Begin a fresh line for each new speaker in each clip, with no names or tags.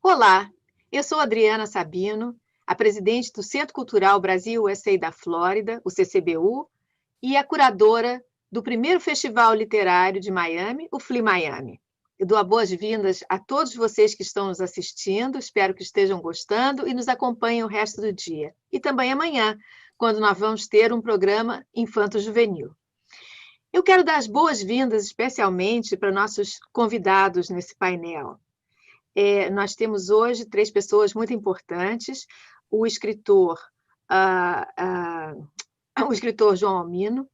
Olá, eu sou Adriana Sabino, a presidente do Centro Cultural Brasil USA da Flórida, o CCBU, e a curadora do primeiro festival literário de Miami, o FLI MIAMI. Eu dou as boas-vindas a todos vocês que estão nos assistindo, espero que estejam gostando e nos acompanhem o resto do dia. E também amanhã, quando nós vamos ter um programa infanto-juvenil. Eu quero dar as boas-vindas especialmente para nossos convidados nesse painel. Nós temos hoje 3 pessoas muito importantes, o escritor João Almino,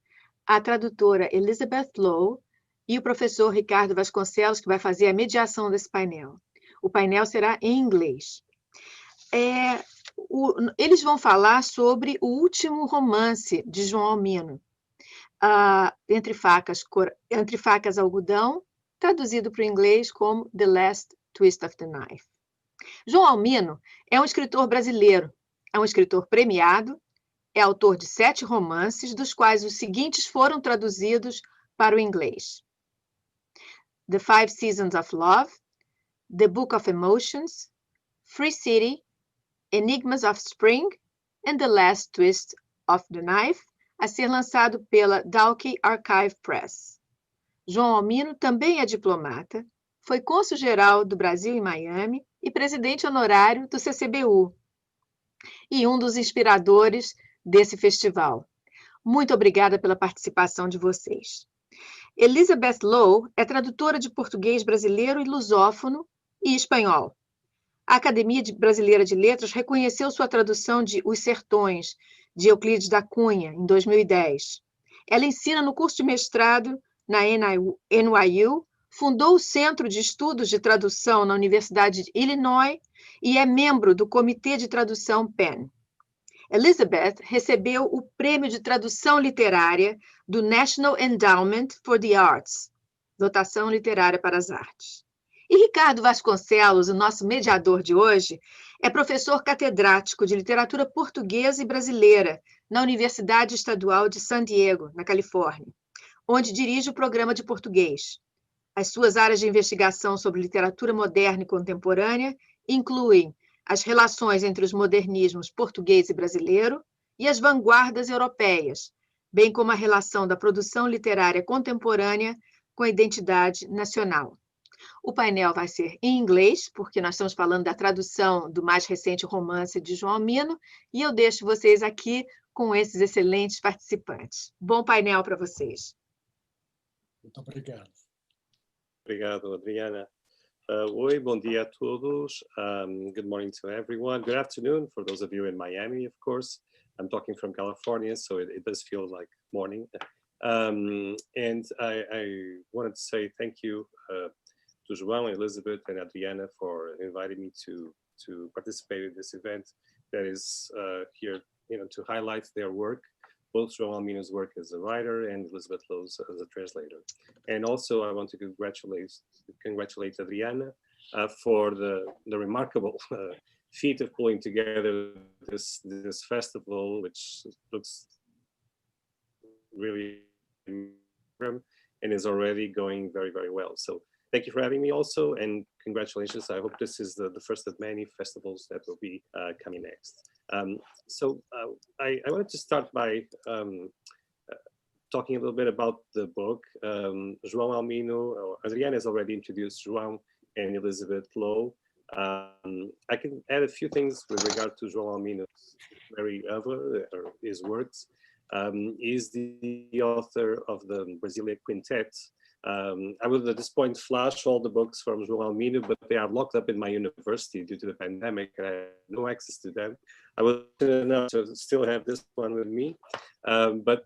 a tradutora Elizabeth Lowe e o professor Ricardo Vasconcelos, que vai fazer a mediação desse painel. O painel será em inglês. Eles vão falar sobre o último romance de João Almino, Entre facas, algodão, traduzido para o inglês como The Last Twist of the Knife. João Almino é um escritor brasileiro, é um escritor premiado, é autor de 7 romances, dos quais os seguintes foram traduzidos para o inglês: The 5 Seasons of Love, The Book of Emotions, Free City, Enigmas of Spring and The Last Twist of the Knife, a ser lançado pela Dalkey Archive Press. João Almino também é diplomata, foi cônsul-geral do Brasil em Miami e presidente honorário do CCBU, e um dos inspiradores desse festival. Muito obrigada pela participação de vocês. Elizabeth Lowe é tradutora de português brasileiro e lusófono e espanhol. A Academia Brasileira de Letras reconheceu sua tradução de Os Sertões, de Euclides da Cunha, em 2010. Ela ensina no curso de mestrado na NYU, fundou o Centro de Estudos de Tradução na Universidade de Illinois e é membro do Comitê de Tradução PEN. Elizabeth recebeu o Prêmio de Tradução Literária do National Endowment for the Arts, dotação literária para as artes. E Ricardo Vasconcelos, o nosso mediador de hoje, é professor catedrático de literatura portuguesa e brasileira na Universidade Estadual de San Diego, na Califórnia, onde dirige o programa de português. As suas áreas de investigação sobre literatura moderna e contemporânea incluem as relações entre os modernismos português e brasileiro e as vanguardas europeias, bem como a relação da produção literária contemporânea com a identidade nacional. O painel vai ser em inglês, porque nós estamos falando da tradução do mais recente romance de João Almino, e eu deixo vocês aqui com esses excelentes participantes. Bom painel para vocês.
Muito obrigado.
Obrigado, Adriana. Oi, bom dia a todos. Good morning to everyone. Good afternoon for those of you in Miami, of course. I'm talking from California, so it does feel like morning. And I wanted to say thank you to João, Elizabeth, and Adriana for inviting me to participate in this event that is here, to highlight their work, both João Almino's work as a writer and Elizabeth Lowe's as a translator. And also I want to congratulate Adriana for the remarkable feat of pulling together this festival, which looks really and is already going very, very well. So thank you for having me also, and congratulations. I hope this is the first of many festivals that will be coming next. I wanted to start by talking a little bit about the book. João Almino, Adriana has already introduced João and Elizabeth Lowe. I can add a few things with regard to João Almino's his works. He's the author of the Brasilia Quintet. I will at this point flash all the books from João Almino, but they are locked up in my university due to the pandemic. I have no access to them. I was enough to still have this one with me, but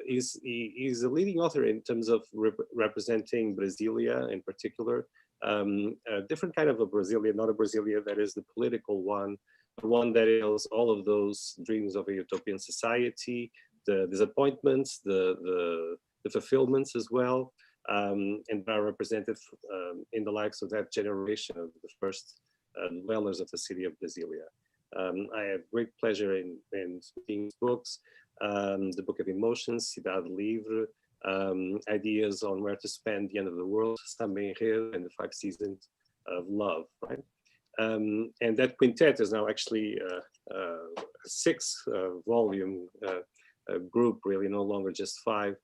he's a leading author in terms of representing Brasilia in particular, a different kind of a Brasilia, not a Brasilia that is the political one, the one that is all of those dreams of a utopian society, the disappointments, the fulfillments as well. And are represented in the likes of that generation of the first dwellers of the city of Brasilia. I have great pleasure in reading books, the Book of Emotions, Cidade Livre, ideas on where to spend the end of the world, Samba Enredo, and the 5 Seasons of Love, right? And that quintet is now actually a 6-volume group, really, no longer just 5,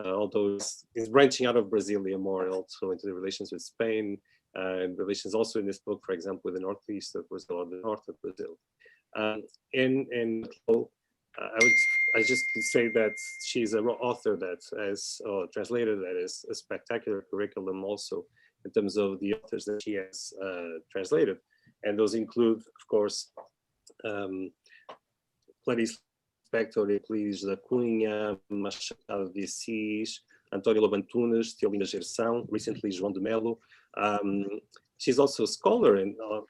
although it's branching out of Brasilia more, also into the relations with Spain, and relations also in this book, for example, with the northeast of Brazil or the north of Brazil. And I just could say that she's an author that has, or translator that is a spectacular curriculum also in terms of the authors that she has translated. And those include, of course, Clarice Lispector, Euclides da Cunha, Machado de Assis, António Lobo Antunes, Teolinda Gerção, recently João de Melo. She's also a scholar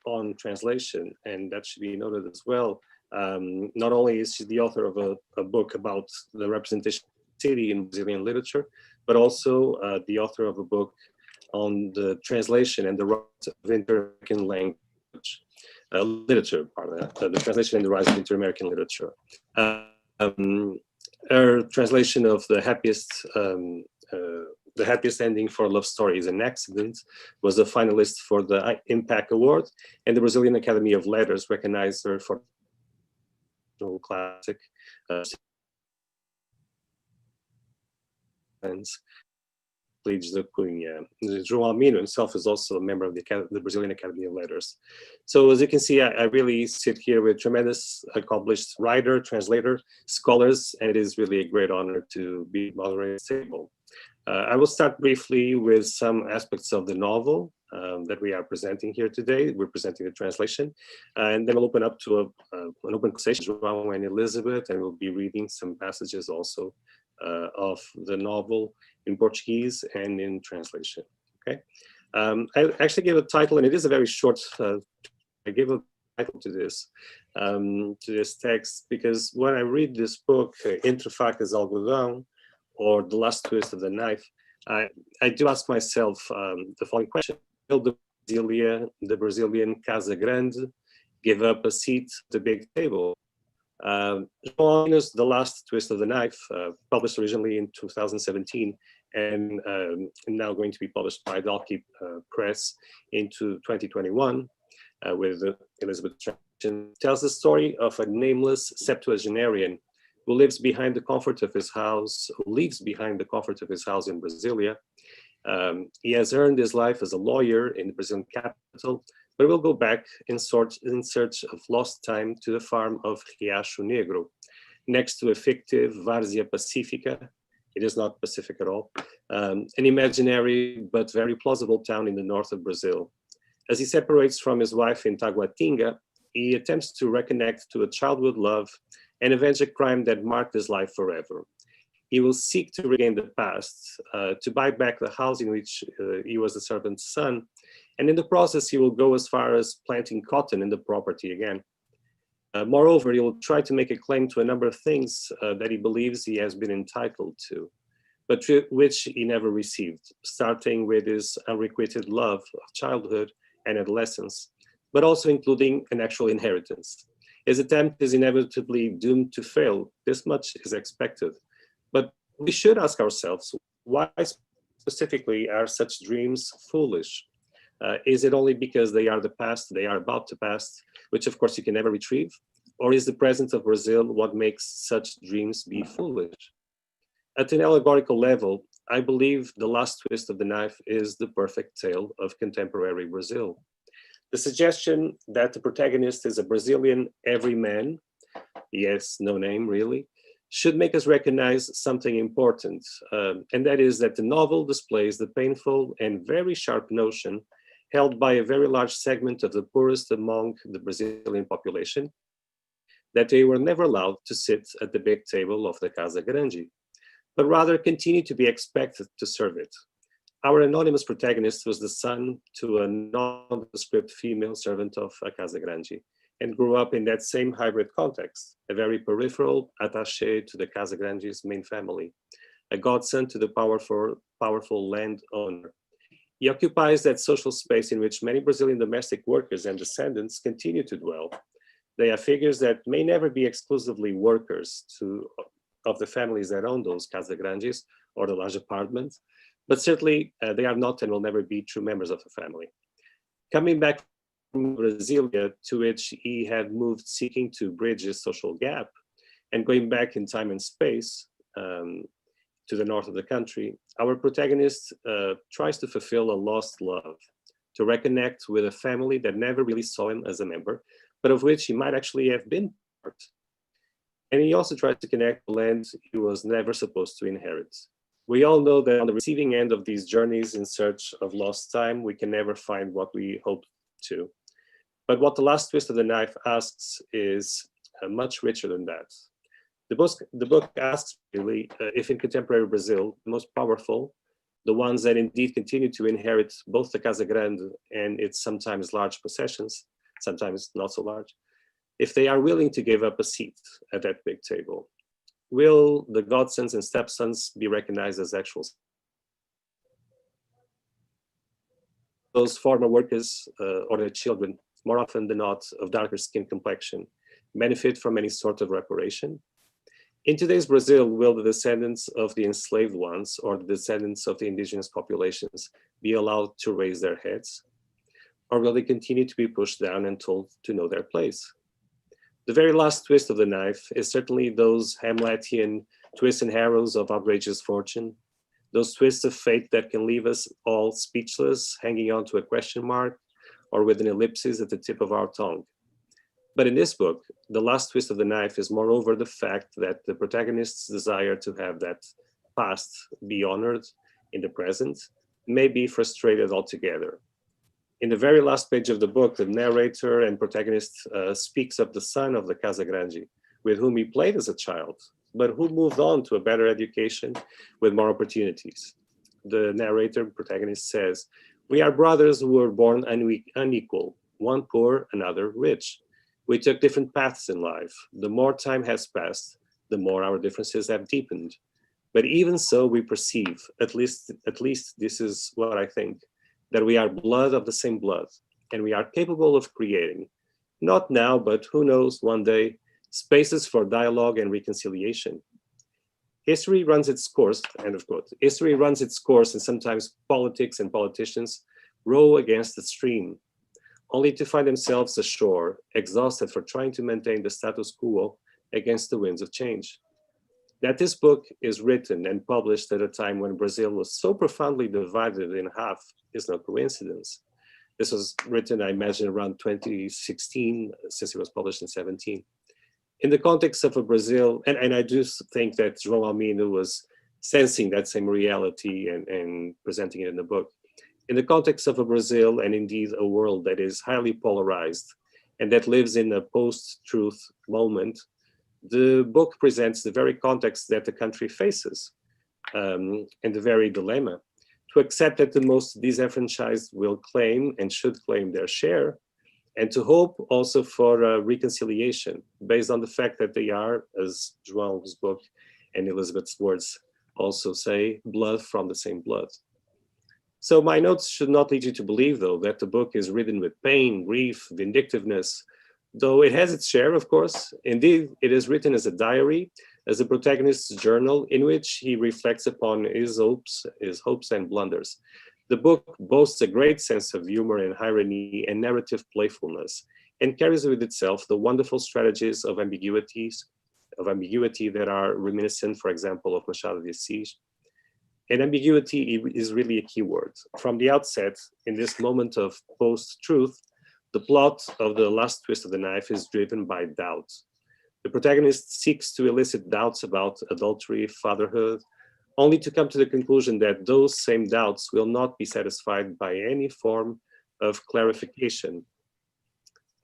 on translation, and that should be noted as well. Not only is she the author of a book about the representation of the city in Brazilian literature, but also the author of a book on the translation and the rise of Inter-American language, literature, the translation and the rise of Inter-American literature. Her translation of The Happiest Ending for Love Story is an Accident was a finalist for the Impact Award, and the Brazilian Academy of Letters recognized her for classic Euclides da Cunha. João Almino himself is also a member of the Brazilian Academy of Letters. So as you can see, I really sit here with tremendous accomplished writer, translator, scholars, and it is really a great honor to be moderating this table. I will start briefly with some aspects of the novel that we are presenting here today. We're presenting the translation, and then we'll open up to an open conversation with João and Elizabeth, and we'll be reading some passages also of the novel in Portuguese and in translation. Okay, I actually gave a title, and it is a very short. I gave a title to this text because when I read this book, Entre, facas, algodão, or The Last Twist of the Knife, I do ask myself the following question: Will the Brazilian Casa Grande give up a seat at the big table? João Almino's The Last Twist of the Knife, published originally in 2017, and now going to be published by Dalkey Press into 2021 with Elizabeth Lowe, tells the story of a nameless septuagenarian who lives behind the comfort of his house, in Brasilia. He has earned his life as a lawyer in the Brazilian capital, but will go back in search of lost time to the farm of Riacho Negro, next to a fictive Várzea Pacífica. It is not Pacific at all, an imaginary but very plausible town in the north of Brazil. As he separates from his wife in Taguatinga, he attempts to reconnect to a childhood love and avenge a crime that marked his life forever. He will seek to regain the past, to buy back the house in which he was the servant's son, and in the process he will go as far as planting cotton in the property again. Moreover, he will try to make a claim to a number of things that he believes he has been entitled to, but which he never received, starting with his unrequited love of childhood and adolescence, but also including an actual inheritance. His attempt is inevitably doomed to fail. This much is expected. But we should ask ourselves, why specifically are such dreams foolish? Is it only because they are the past, they are about to pass, which of course you can never retrieve? Or is the present of Brazil what makes such dreams be foolish? At an allegorical level, I believe The Last Twist of the Knife is the perfect tale of contemporary Brazil. The suggestion that the protagonist is a Brazilian everyman, yes, no name really, should make us recognize something important, and that is that the novel displays the painful and very sharp notion held by a very large segment of the poorest among the Brazilian population, that they were never allowed to sit at the big table of the Casa Grande, but rather continue to be expected to serve it. Our anonymous protagonist was the son to a nondescript female servant of a Casa Grande, and grew up in that same hybrid context, a very peripheral attaché to the Casa Grande's main family, a godson to the powerful landowner. He occupies that social space in which many Brazilian domestic workers and descendants continue to dwell. They are figures that may never be exclusively workers of the families that own those Casa Grandes or the large apartments, but certainly they are not and will never be true members of the family. Coming back Brasilia, to which he had moved seeking to bridge a social gap, and going back in time and space to the north of the country, our protagonist tries to fulfill a lost love, to reconnect with a family that never really saw him as a member, but of which he might actually have been part. And he also tries to connect the land he was never supposed to inherit. We all know that on the receiving end of these journeys in search of lost time, we can never find what we hope to. But what the last twist of the knife asks is much richer than that. The book asks really if in contemporary Brazil, the most powerful, the ones that indeed continue to inherit both the Casa Grande and its sometimes large possessions, sometimes not so large, if they are willing to give up a seat at that big table. Will the godsons and stepsons be recognized as actual? Those former workers or their children, more often than not of darker skin complexion, benefit from any sort of reparation? In today's Brazil, will the descendants of the enslaved ones or the descendants of the indigenous populations be allowed to raise their heads? Or will they continue to be pushed down and told to know their place? The very last twist of the knife is certainly those Hamletian twists and arrows of outrageous fortune, those twists of fate that can leave us all speechless, hanging on to a question mark, or with an ellipsis at the tip of our tongue. But in this book, the last twist of the knife is moreover the fact that the protagonist's desire to have that past be honored in the present may be frustrated altogether. In the very last page of the book, the narrator and protagonist speaks of the son of the Casa Grande, with whom he played as a child, but who moved on to a better education with more opportunities. The narrator, protagonist, says, "We are brothers who were born unequal, one poor, another rich. We took different paths in life. The more time has passed, the more our differences have deepened. But even so, we perceive, at least this is what I think, that we are blood of the same blood, and we are capable of creating, not now, but who knows, one day, spaces for dialogue and reconciliation. History runs its course," end of quote. History runs its course, and sometimes politics and politicians row against the stream, only to find themselves ashore, exhausted for trying to maintain the status quo against the winds of change. That this book is written and published at a time when Brazil was so profoundly divided in half is no coincidence. This was written, I imagine, around 2016, since it was published in 17. In the context of a Brazil, and I do think that João Almino was sensing that same reality and presenting it in the book. In the context of a Brazil, and indeed a world that is highly polarized and that lives in a post-truth moment, the book presents the very context that the country faces and the very dilemma. To accept that the most disenfranchised will claim and should claim their share, and to hope also for reconciliation based on the fact that they are, as João's book and Elizabeth's words also say, blood from the same blood. So my notes should not lead you to believe, though, that the book is written with pain, grief, vindictiveness, though it has its share, of course. Indeed, it is written as a diary, as a protagonist's journal in which he reflects upon his hopes and blunders. The book boasts a great sense of humor and irony and narrative playfulness, and carries with itself the wonderful strategies of ambiguity that are reminiscent, for example, of Machado de Assis. And ambiguity is really a key word. From the outset, in this moment of post-truth, the plot of the last twist of the knife is driven by doubt. The protagonist seeks to elicit doubts about adultery, fatherhood, only to come to the conclusion that those same doubts will not be satisfied by any form of clarification.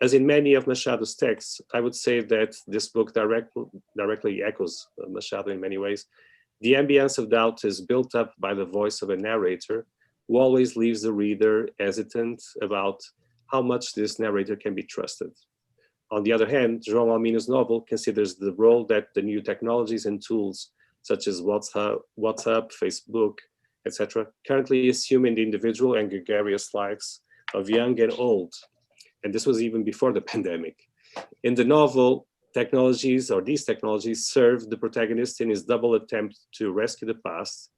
As in many of Machado's texts, I would say that this book directly echoes Machado in many ways. The ambience of doubt is built up by the voice of a narrator who always leaves the reader hesitant about how much this narrator can be trusted. On the other hand, João Almino's novel considers the role that the new technologies and tools such as WhatsApp, Facebook, etc., currently assume in the individual and gregarious lives of young and old. And this was even before the pandemic. In the novel, these technologies serve the protagonist in his double attempt to rescue the past,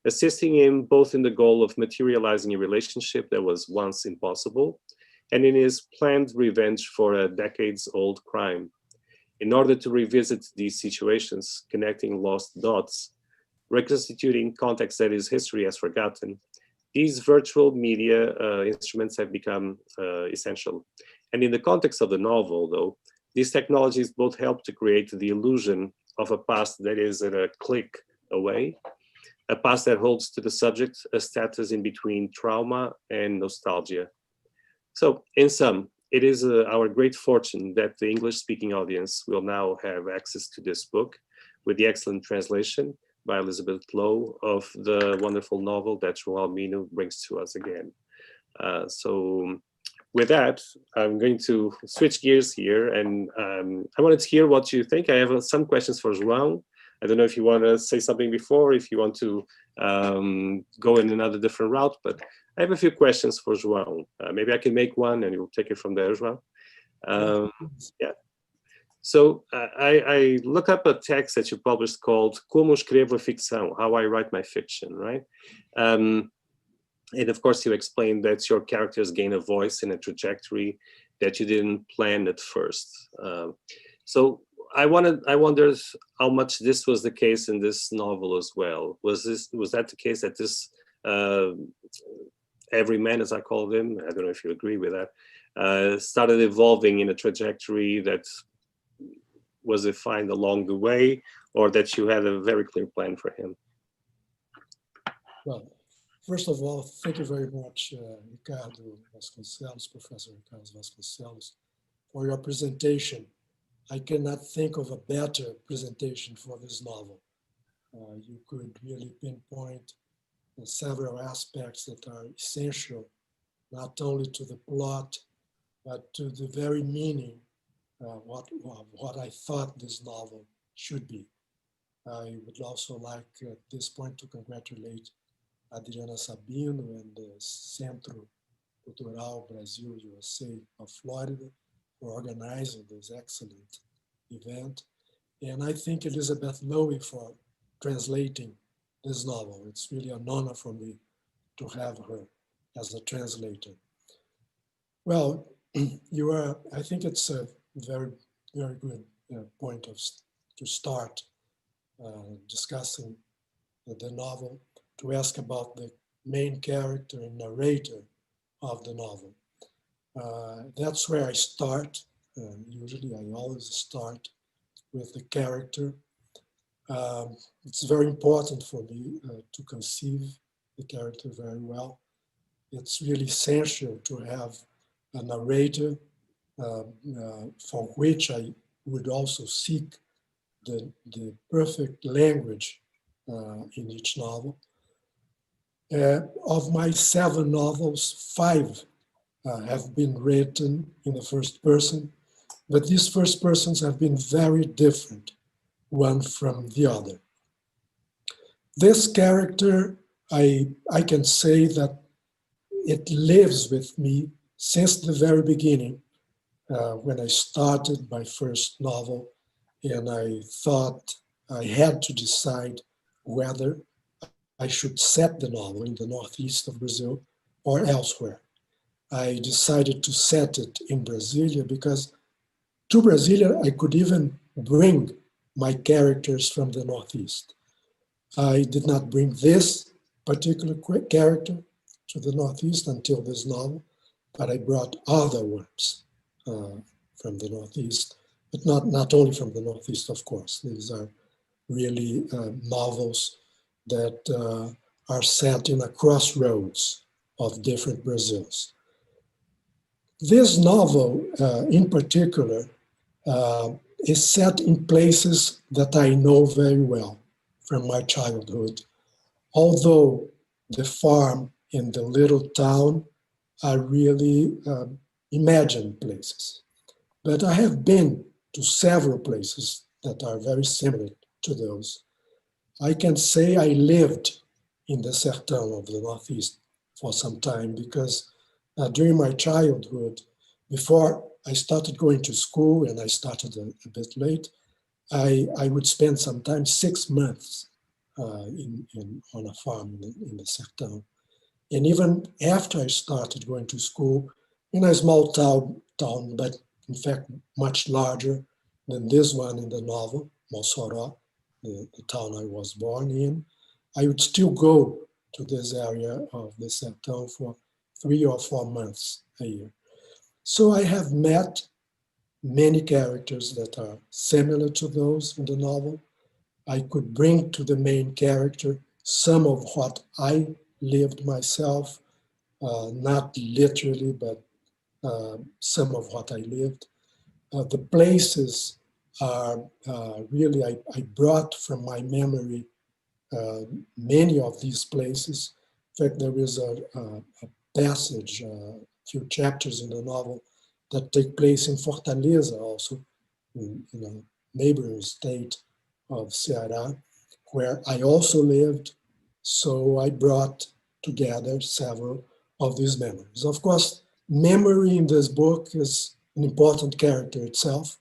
assisting him both in the goal of materializing a relationship that was once impossible and in his planned revenge for a decades-old crime. In order to revisit these situations, connecting lost dots, reconstituting context that his history has forgotten, these virtual media instruments have become essential. And in the context of the novel, though, these technologies both help to create the illusion of a past that is at a click away, a past that holds to the subject a status in between trauma and nostalgia. So, in sum, it is our great fortune that the English-speaking audience will now have access to this book with the excellent translation by Elizabeth Lowe of the wonderful novel that João Almino brings to us again. So with that, I'm going to switch gears here, and I wanted to hear what you think. I have some questions for João. I don't know if you want to say something before, if you want to go in another different route, but I have a few questions for João. Maybe I can make one and you'll take it from there as well. Yeah. So I look up a text that you published called Como Escrevo a Ficção, How I Write My Fiction, right? And of course you explained that your characters gain a voice and a trajectory that you didn't plan at first. So I wondered how much this was the case in this novel as well. Was that the case that this everyman, as I call him, I don't know if you agree with that, started evolving in a trajectory that was defined along the way, or that you had a very clear plan for him?
Well, first of all, thank you very much, Ricardo Vasconcelos, Professor Ricardo Vasconcelos, for your presentation. I cannot think of a better presentation for this novel. You could really pinpoint several aspects that are essential, not only to the plot, but to the very meaning what I thought this novel should be. I would also like at this point to congratulate Adriana Sabino and the Centro Cultural Brasil USA of Florida for organizing this excellent event. And I thank Elizabeth Lowe for translating this novel. It's really an honor for me to have her as a translator. Well, I think it's a very, very good point to start discussing the novel, to ask about the main character and narrator of the novel. That's where I start. Usually I always start with the character. It's very important for me to conceive the character very well. It's really essential to have a narrator for which I would also seek the perfect language in each novel. Of my 7 novels, 5 have been written in the first person, but these first persons have been very different, one from the other. This character, I can say that it lives with me since the very beginning, when I started my first novel, and I thought I had to decide whether I should set the novel in the northeast of Brazil or elsewhere. I decided to set it in Brasilia because to Brasilia I could even bring my characters from the northeast. I did not bring this particular character to the northeast until this novel, but I brought other ones from the northeast, but not only from the northeast, of course. These are really novels that are set in a crossroads of different Brazils. This novel in particular is set in places that I know very well from my childhood, although the farm and the little town are really imagined places. But I have been to several places that are very similar to those. I can say I lived in the sertão of the Northeast for some time because during my childhood, before I started going to school, and I started a bit late, I would spend sometimes 6 months on a farm in the sertão. And even after I started going to school, in a small town, but in fact much larger than this one in the novel, Mossoró, the town I was born in, I would still go to this area of the Sertão for 3 or 4 months a year. So I have met many characters that are similar to those in the novel. I could bring to the main character some of what I lived myself, not literally, but some of what I lived. The places are really, I brought from my memory many of these places. In fact, there is a passage, a few chapters in the novel that take place in Fortaleza, also in a neighboring state of Ceará, where I also lived. So I brought together several of these memories. Of course, memory in this book is an important character itself,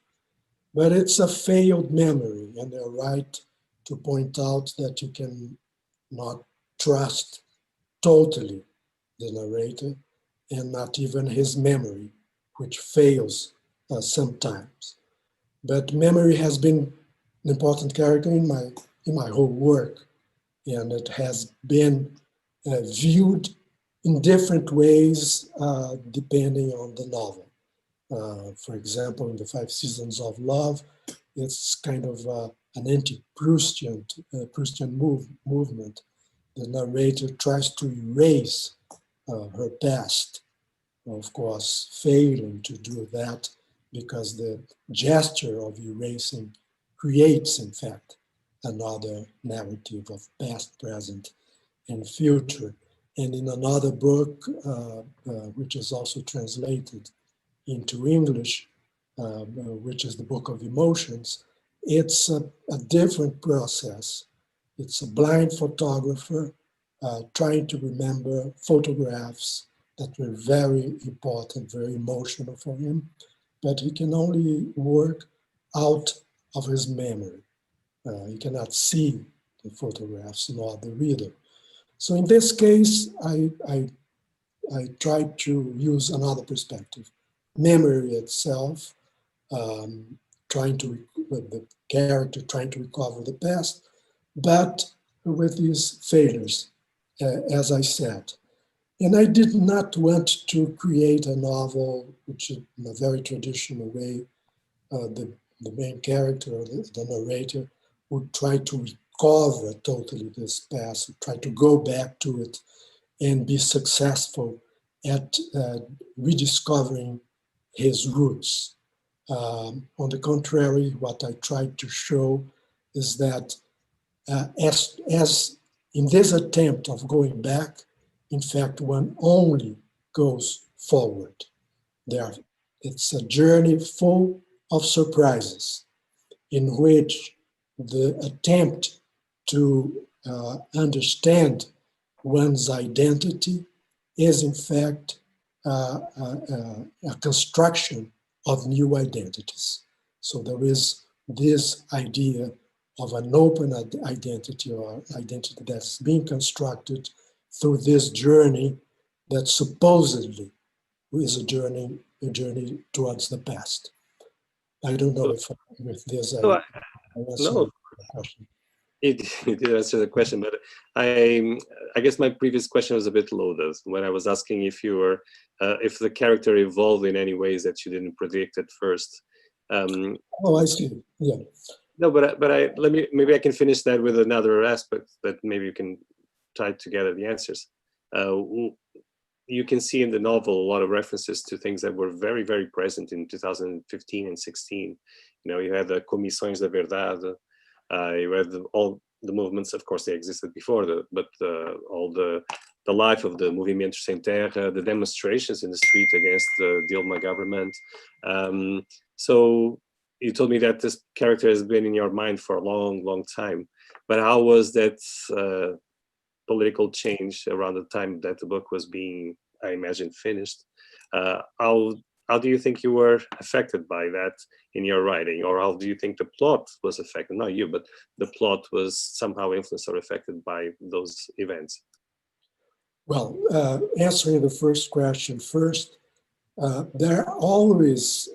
but it's a failed memory, and they're right to point out that you can not trust totally the narrator and not even his memory, which fails sometimes. But memory has been an important character in my whole work, and it has been viewed in different ways depending on the novel. For example, in the 5 Seasons of Love, it's kind of an anti-Proustian movement. The narrator tries to erase her past, of course, failing to do that because the gesture of erasing creates, in fact, another narrative of past, present, and future. And in another book, which is also translated into English, which is the Book of Emotions, it's a different process. It's a blind photographer trying to remember photographs that were very important, very emotional for him, but he can only work out of his memory. He cannot see the photographs nor the reader. So in this case, I tried to use another perspective. Memory itself, the character trying to recover the past, but with these failures, as I said. And I did not want to create a novel which, in a very traditional way, the main character or the narrator would try to recover totally this past, try to go back to it and be successful at rediscovering his roots. On the contrary, what I tried to show is that as in this attempt of going back, in fact, one only goes forward. It's a journey full of surprises in which the attempt to understand one's identity is, in fact, a construction of new identities. So there is this idea of an open identity or identity that's being constructed through this journey that supposedly is a journey towards the past. I don't know if with this I answered
no,
the question.
it did answer the question, but I guess my previous question was a bit loaded when I was asking if you were if the character evolved in any ways that you didn't predict at first.
Oh, I see. Yeah.
No, but maybe I can finish that with another aspect that maybe you can tie together the answers. You can see in the novel a lot of references to things that were very, very present in 2015 and 16. You know, you had the Comissões da Verdade, you had all the movements, of course, they existed before, but all the life of the Movimento Sem Terra, the demonstrations in the street against the Dilma government. So you told me that this character has been in your mind for a long, long time. But how was that political change around the time that the book was being, I imagine, finished? How do you think you were affected by that in your writing? Or how do you think the plot was affected? Not you, but the plot was somehow influenced or affected by those events?
Well, answering the first question first, there are always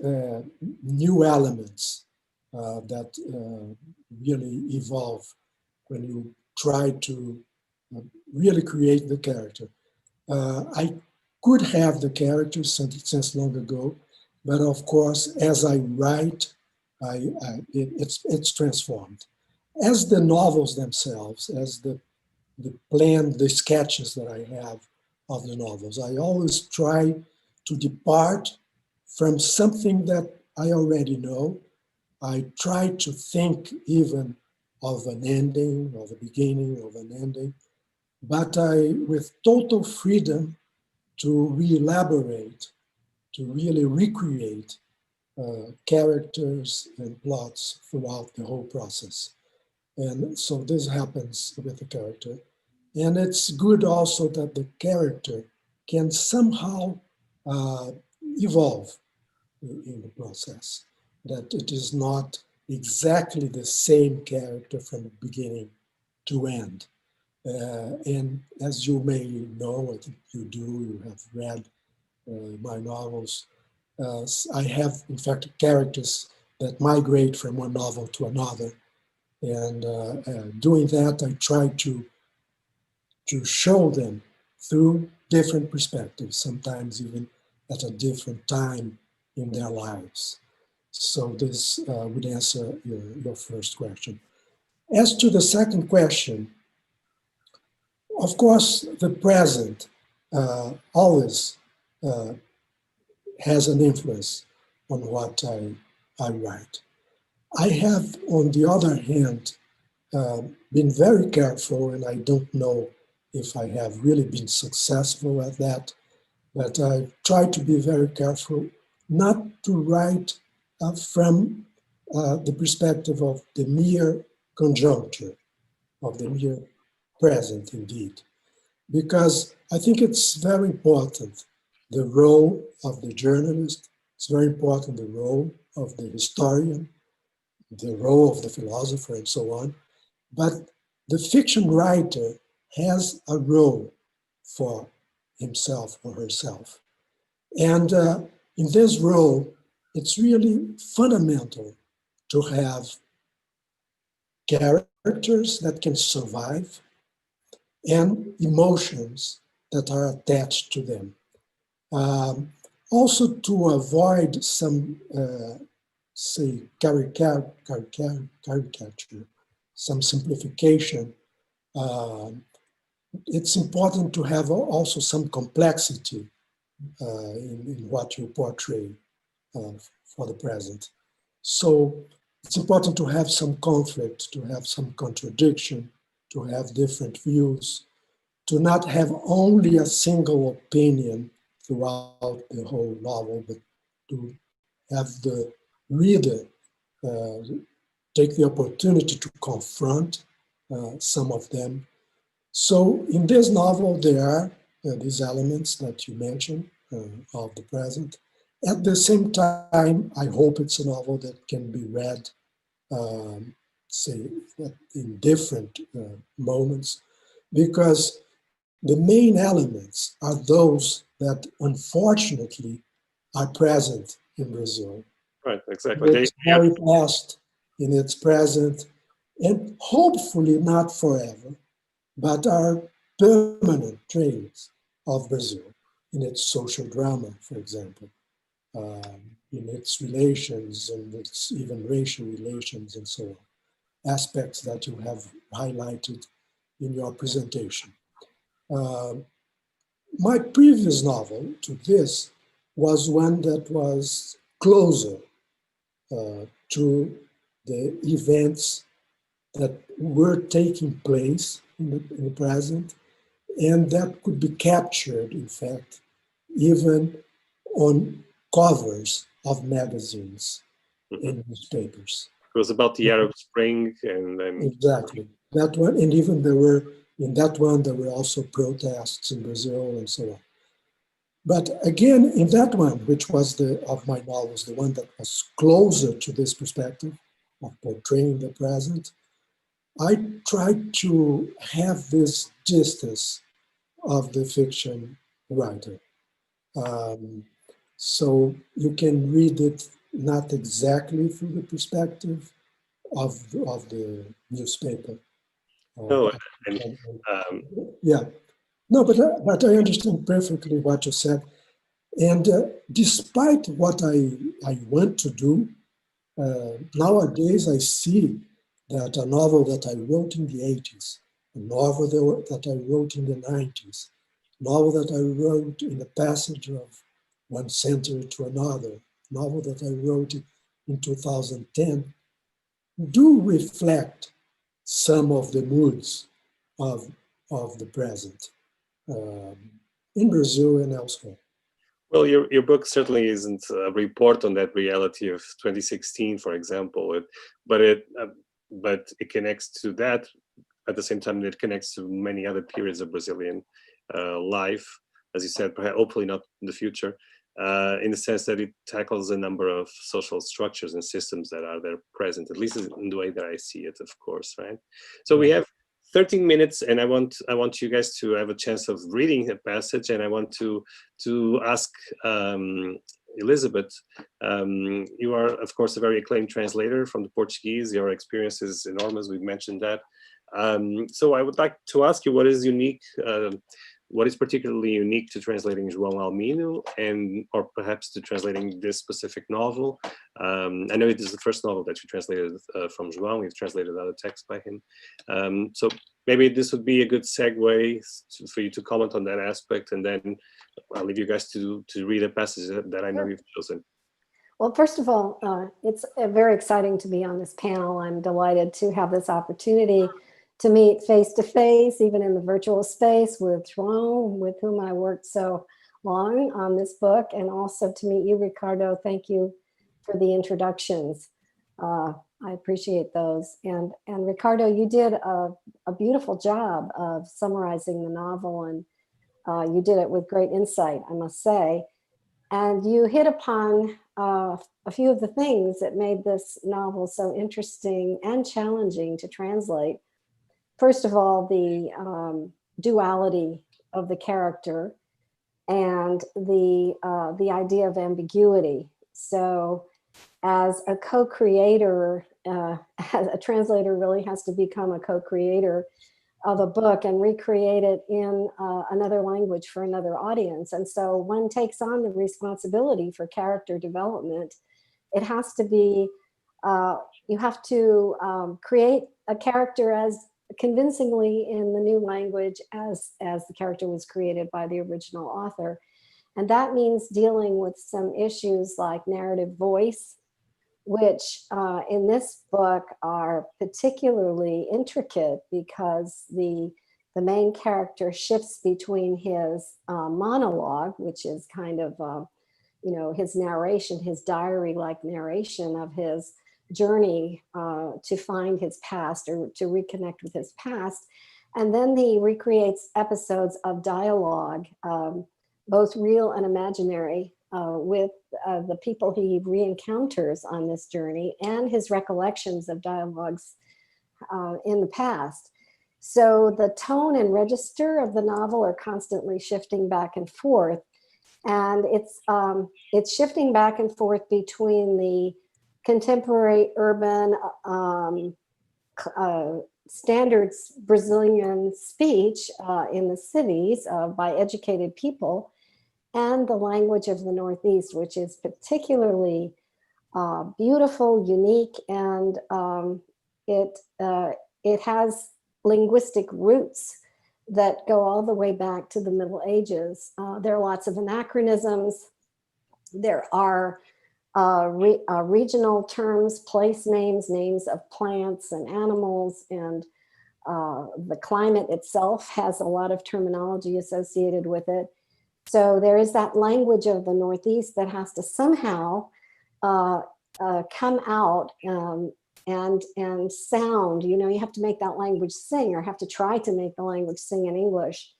new elements that really evolve when you try to really create the character. I could have the character since long ago, but of course, as I write, it's transformed. As the novels themselves, as the plan, the sketches that I have of the novels, I always try to depart from something that I already know. I try to think even of an ending, of a beginning, of an ending, but with total freedom to re-elaborate, to really recreate characters and plots throughout the whole process. And so this happens with the character. And it's good also that the character can somehow evolve in the process, that it is not exactly the same character from beginning to end. And as you may know, I think you do, you have read my novels, I have, in fact, characters that migrate from one novel to another. And doing that, I try to show them through different perspectives, sometimes even at a different time in their lives. So this would answer your first question. As to the second question, of course, the present always has an influence on what I write. I have, on the other hand, been very careful, and I don't know if I have really been successful at that, but I try to be very careful not to write from the perspective of the mere conjuncture, of the mere present indeed, because I think it's very important, the role of the journalist, it's very important, the role of the historian, the role of the philosopher, and so on. But the fiction writer has a role for himself or herself. And in this role, it's really fundamental to have characters that can survive and emotions that are attached to them. Also to avoid some, say, caricature, some simplification. It's important to have also some complexity in what you portray for the present. So it's important to have some conflict, to have some contradiction, to have different views, to not have only a single opinion throughout the whole novel, but to have the reader take the opportunity to confront some of them. So in this novel, there are these elements that you mentioned of the present. At the same time, I hope it's a novel that can be read, say, in different moments, because the main elements are those that unfortunately are present in Brazil.
Right, exactly.
It's very past in its present, and hopefully not forever, but are permanent traits of Brazil in its social drama, for example, in its relations and its even racial relations and so on, aspects that you have highlighted in your presentation. My previous novel to this was one that was closer to the events that were taking place in the present, and that could be captured, in fact, even on covers of magazines and newspapers.
It was about the Arab Spring and
exactly that one, and even there were in that one there were also protests in Brazil and so on. But again, in that one, which was of my novels, the one that was closer to this perspective of portraying the present, I tried to have this distance of the fiction writer. So you can read it not exactly through the perspective of the newspaper.
No, and,
yeah. No, but I understand perfectly what you said. And despite what I want to do, nowadays I see that a novel that I wrote in the 80s, a novel that I wrote in the 90s, novel that I wrote in the passage of one century to another, novel that I wrote in 2010, do reflect some of the moods of the present in Brazil and elsewhere.
well, your book certainly isn't a report on that reality of 2016, for example, but it connects to that at the same time that it connects to many other periods of Brazilian life, as you said, perhaps hopefully not in the future, in the sense that it tackles a number of social structures and systems that are there present, at least in the way that I see it, of course, right? So we have 13 minutes, and I want you guys to have a chance of reading a passage, and I want to ask Elizabeth, you are, of course, a very acclaimed translator from the Portuguese. Your experience is enormous. We've mentioned that. So I would like to ask you what is unique, what is particularly unique to translating João Almino, or perhaps to translating this specific novel. I know it is the first novel that you translated from João. You've translated other texts by him. So maybe this would be a good segue for you to comment on that aspect, and then I'll leave you guys to read a passage that I know you've chosen.
Well, first of all, it's very exciting to be on this panel. I'm delighted to have this opportunity to meet face-to-face, even in the virtual space, with João, with whom I worked so long on this book, and also to meet you, Ricardo. Thank you for the introductions. I appreciate those. And Ricardo, you did a beautiful job of summarizing the novel, and you did it with great insight, I must say. And you hit upon a few of the things that made this novel so interesting and challenging to translate. First of all, the duality of the character and the idea of ambiguity. So as a co-creator, as a translator really has to become a co-creator of a book and recreate it in another language for another audience. And so one takes on the responsibility for character development. It has to be, you have to create a character as convincingly in the new language as the character was created by the original author. And that means dealing with some issues like narrative voice, which in this book are particularly intricate because the main character shifts between his monologue, which is kind of, you know, his narration, his diary-like narration of his journey to find his past or to reconnect with his past. And then he recreates episodes of dialogue, both real and imaginary, with the people he re-encounters on this journey and his recollections of dialogues in the past. So the tone and register of the novel are constantly shifting back and forth. And it's shifting back and forth between the contemporary urban standards Brazilian speech in the cities by educated people, and the language of the Northeast, which is particularly beautiful, unique, and it has linguistic roots that go all the way back to the Middle Ages. There are lots of anachronisms. There are regional terms, place names, names of plants and animals, and the climate itself has a lot of terminology associated with it. So there is that language of the Northeast that has to somehow come out and sound. You know, you have to make that language sing, or have to try to make the language sing in English.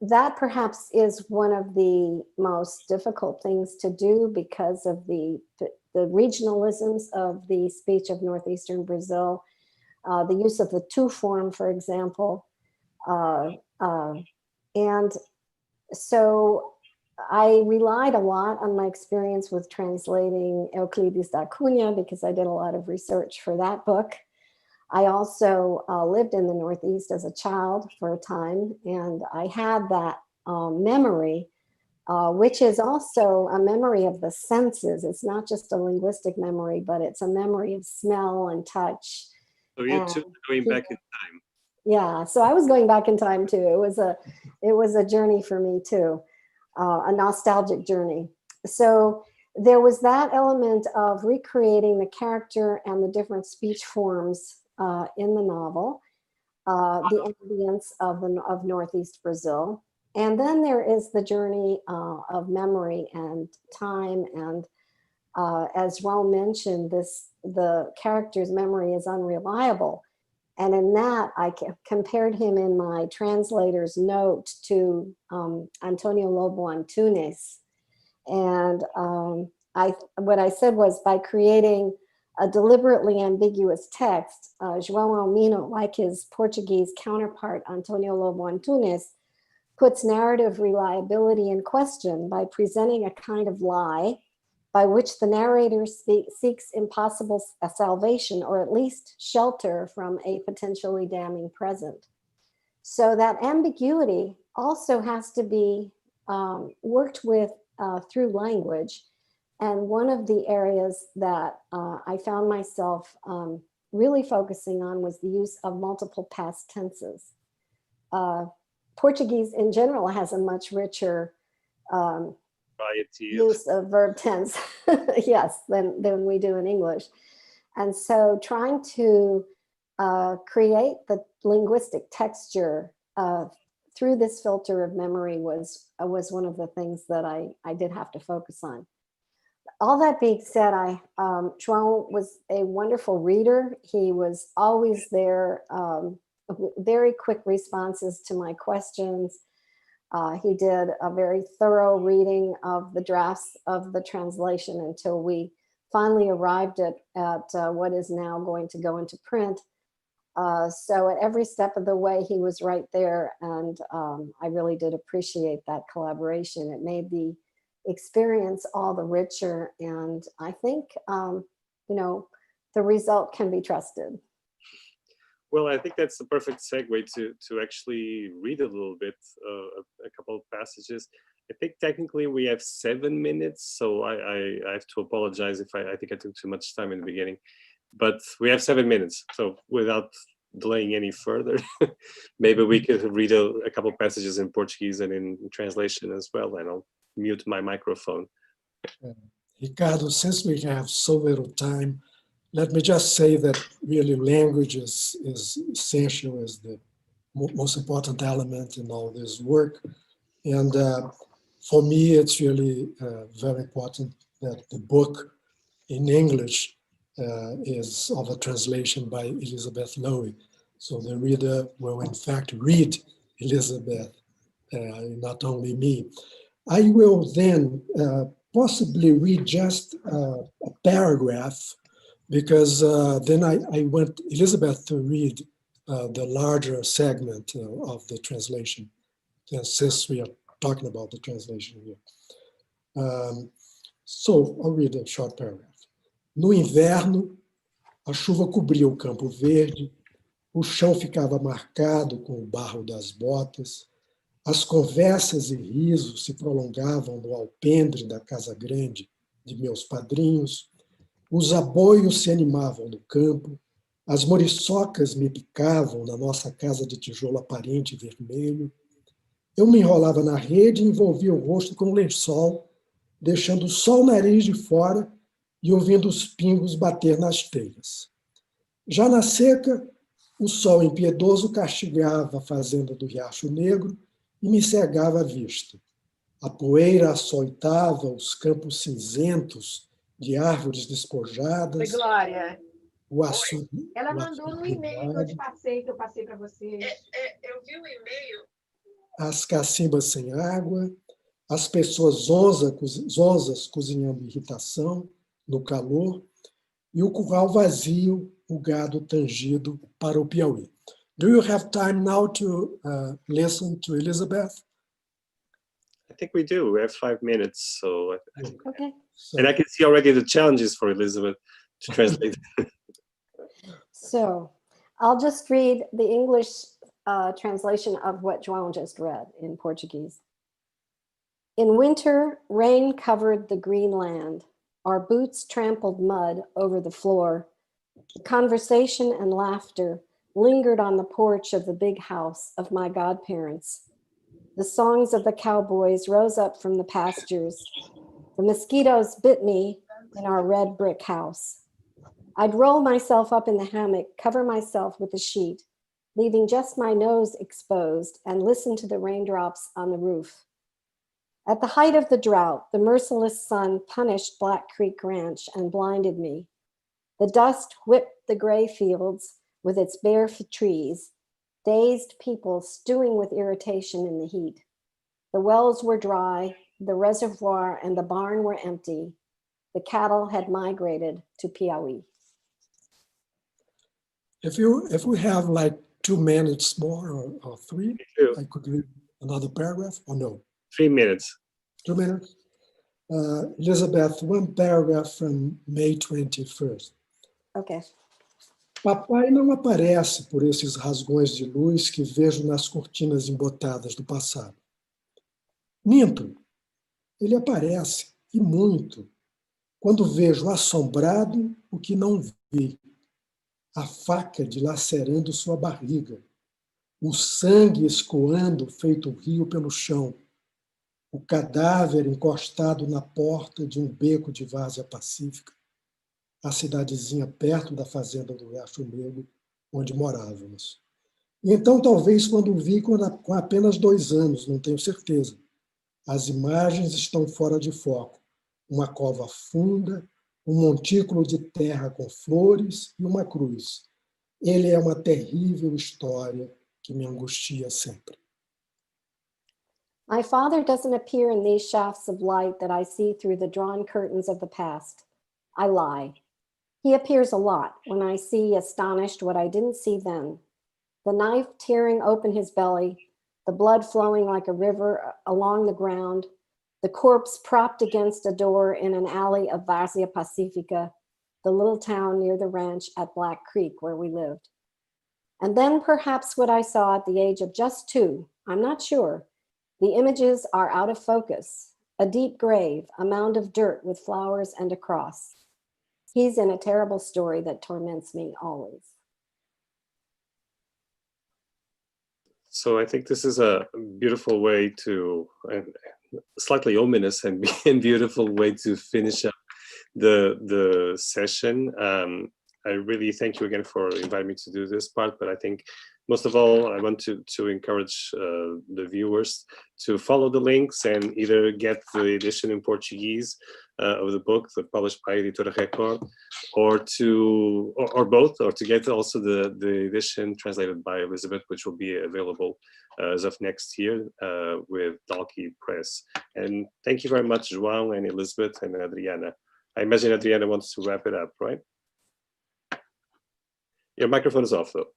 That perhaps is one of the most difficult things to do because of the regionalisms of the speech of Northeastern Brazil, the use of the tu form, for example. And so I relied a lot on my experience with translating Euclides da Cunha because I did a lot of research for that book. I also lived in the Northeast as a child for a time, and I had that memory, which is also a memory of the senses. It's not just a linguistic memory, but it's a memory of smell and touch.
So you two going back in time.
Yeah, so I was going back in time too. It was a journey for me too, a nostalgic journey. So there was that element of recreating the character and the different speech forms in the novel, the ambience of Northeast Brazil. And then there is the journey of memory and time. And as João mentioned, the character's memory is unreliable. And in that, I compared him in my translator's note to Antonio Lobo Antunes. And what I said was, by creating a deliberately ambiguous text, João Almino, like his Portuguese counterpart, Antonio Lobo Antunes, puts narrative reliability in question by presenting a kind of lie by which the narrator seeks impossible salvation, or at least shelter from a potentially damning present. So that ambiguity also has to be worked with through language. And one of the areas that I found myself really focusing on was the use of multiple past tenses. Portuguese in general has a much richer use of verb tense, yes, than we do in English. And so trying to create the linguistic texture through this filter of memory was one of the things that I did have to focus on. All that being said, João was a wonderful reader. He was always there, very quick responses to my questions. He did a very thorough reading of the drafts of the translation until we finally arrived at what is now going to go into print. So at every step of the way, he was right there, and I really did appreciate that collaboration. It made the experience all the richer, and I think, the result can be trusted.
Well, I think that's the perfect segue to actually read a little bit, a couple of passages. I think technically we have 7 minutes, so I have to apologize if I think I took too much time in the beginning. But we have 7 minutes, so without delaying any further, maybe we could read a couple of passages in Portuguese and in translation as well, and I'll mute my microphone.
Ricardo, since we have so little time, let me just say that really language is essential, as the most important element in all this work. And for me, it's really very important that the book in English is of a translation by Elizabeth Lowe. So the reader will in fact read Elizabeth, not only me. I will then possibly read just a paragraph, because then I want Elizabeth to read the larger segment of the translation, since we are talking about the translation here. So I'll read a short paragraph. No inverno, a chuva cobria o campo verde, o chão ficava marcado com o barro das botas, as conversas e risos se prolongavam no alpendre da casa grande de meus padrinhos, os aboios se animavam no campo, as muriçocas me picavam na nossa casa de tijolo aparente e vermelho. Eu me enrolava na rede e envolvia o rosto com lençol, deixando só o nariz de fora e ouvindo os pingos bater nas telhas. Já na seca, o sol impiedoso castigava a fazenda do Riacho Negro e me cegava a vista. A poeira açoitava os campos cinzentos de árvores despojadas.
Oi, Glória.
O açude.
Ela mandou no e-mail que eu passei para vocês.
Eu vi o e-mail.
As cacimbas sem água, as pessoas zonzas cozinhando irritação no calor, e o curral vazio, o gado tangido para o Piauí. Do you have time now to listen to Elizabeth?
I think we do. We have 5 minutes, so.
Okay.
So,
And I can see already the challenges for Elizabeth to translate.
So I'll just read the English translation of what João just read in Portuguese. In winter, rain covered the green land. Our boots trampled mud over the floor. Conversation and laughter lingered on the porch of the big house of my godparents. The songs of the cowboys rose up from the pastures. The mosquitoes bit me in our red brick house. I'd roll myself up in the hammock, cover myself with a sheet, leaving just my nose exposed, and listen to the raindrops on the roof. At the height of the drought, the merciless sun punished Black Creek Ranch and blinded me. The dust whipped the gray fields with its bare trees, dazed people stewing with irritation in the heat. The wells were dry, the reservoir and the barn were empty. The cattle had migrated to Piauí.
if we have like 2 minutes more or 3, I could read another paragraph or no?
3 minutes.
2 minutes? Elizabeth, one paragraph from May 21st.
Okay.
Papai não aparece por esses rasgões de luz que vejo nas cortinas embotadas do passado. Minto. Ele aparece, e muito, quando vejo assombrado o que não vi. A faca dilacerando sua barriga, o sangue escoando feito rio pelo chão, o cadáver encostado na porta de um beco de várzea pacífica, a cidadezinha perto da fazenda do Riacho Negro, onde morávamos. E então, talvez, quando vi com apenas 2 anos, não tenho certeza. As imagens estão fora de foco. Uma cova funda, um montículo de terra com flores e uma cruz. Ele é uma terrível história que me angustia sempre.
My father doesn't appear in these shafts of light that I see through the drawn curtains of the past. I lie. He appears a lot when I see, astonished, what I didn't see then. The knife tearing open his belly, the blood flowing like a river along the ground, the corpse propped against a door in an alley of Várzea Pacífica, the little town near the ranch at Black Creek where we lived. And then perhaps what I saw at the age of just 2, I'm not sure. The images are out of focus, a deep grave, a mound of dirt with flowers and a cross. He's in a terrible story that torments me always.
So I think this is a beautiful way to, slightly ominous and beautiful way to finish up the session. I really thank you again for inviting me to do this part, but I think most of all, I want to encourage the viewers to follow the links and either get the edition in Portuguese of the book, published by Editora Record, or both, or to get also the edition translated by Elizabeth, which will be available as of next year with Dalkey Press. And thank you very much, João and Elizabeth and Adriana. I imagine Adriana wants to wrap it up, right? Your microphone is off, though.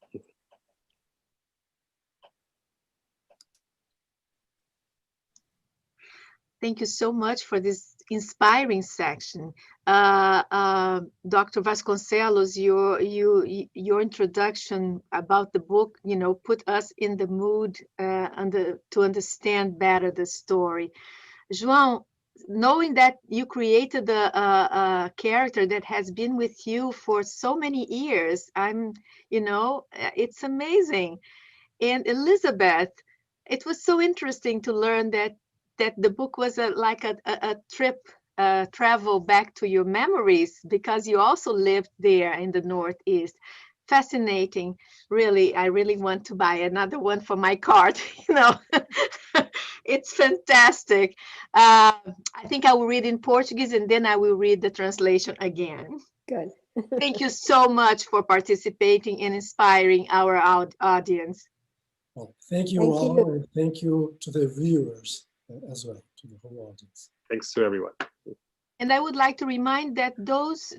Thank you so much for this inspiring section. Dr. Vasconcelos, your introduction about the book, put us in the mood to understand better the story. João, knowing that you created a character that has been with you for so many years, it's amazing. And Elizabeth, it was so interesting to learn that the book was like a trip, travel back to your memories, because you also lived there in the Northeast. Fascinating, really. I really want to buy another one for my cart. It's fantastic. I think I will read in Portuguese and then I will read the translation again.
Good.
Thank you so much for participating and inspiring our audience.
Well, thank you all, and thank you to the viewers as well, to the whole audience.
Thanks to everyone.
And I would like to remind that those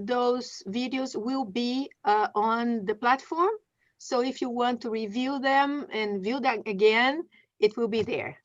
videos will be on the platform. So if you want to review them and view that again, it will be there.